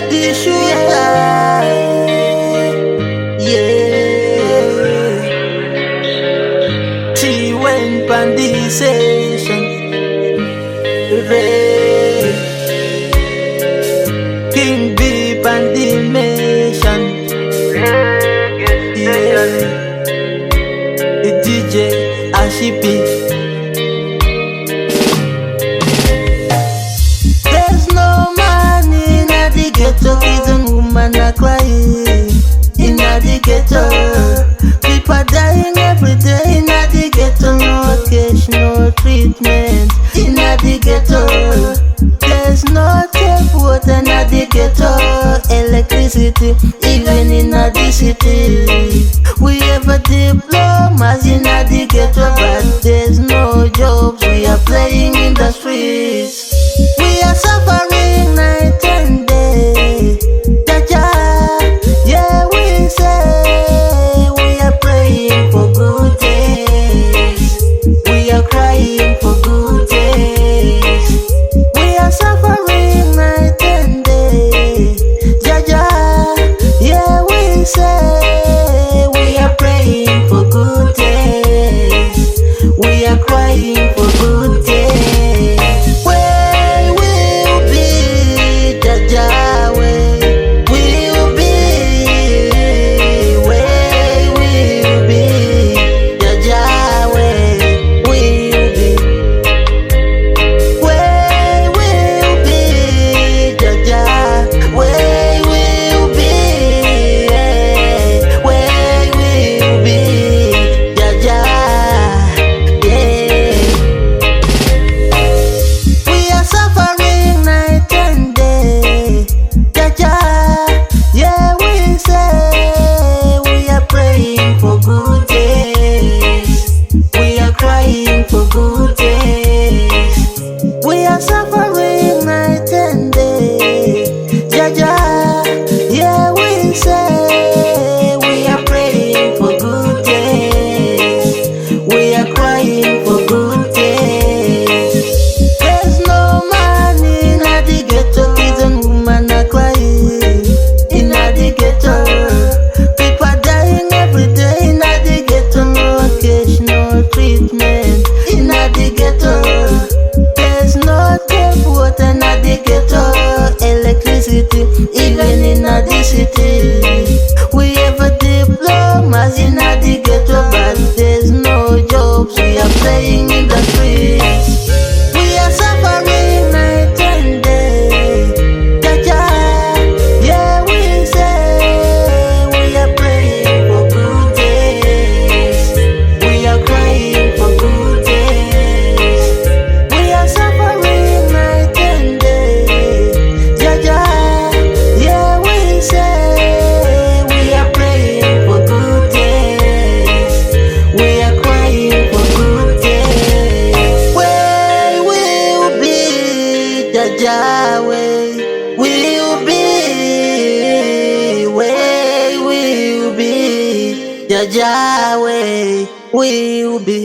the shooter. Yeah. She went on the session. Ray. King Deep and the Mission. Yeah. The DJ Ashipi. There's no man in the ghetto, kids and women are crying. In the ghetto, people dying every day. In the ghetto, no cash, no treatment. In the ghetto, there's no tap water in the ghetto, electricity, even in the city. We have a diplomas in the ghetto, but there's no jobs. We are playing in the streets. We are suffering night and day. Jaja, yeah, we say we are praying for good days. We are crying for good days. We are suffering night and day. Jaja, yeah, we say we are praying for good days. We are crying for good days. Where will be Jaja? Where will be? Where will be Jaja? Where will be? Where will be Jaja? Where will be? Where will be Jaja? Yeah. We are suffering night and day. Jaja, yeah, we say we are praying for good days. We are crying for good days. We are suffering night and day. Jaja, yeah, we say we are praying for good days. We are crying for good days. There's no man in the ghetto, kids and women are crying. In the ghetto, people dying every day. In the ghetto, no cash, no treatment. In the ghetto, there's no tap water. In the ghetto, electricity, even in the city. We have a diplomas in the ghetto, but there's no jobs. We are playing in the streets. We are suffering night and day. Jaja, yeah, we say we are praying for good days. We are crying for good days. We are suffering night and day. Jaja, yeah, we say we are praying for good days. We are crying for good days. Where will be Jaja? Where will be? Where will be Jaja? Where will be?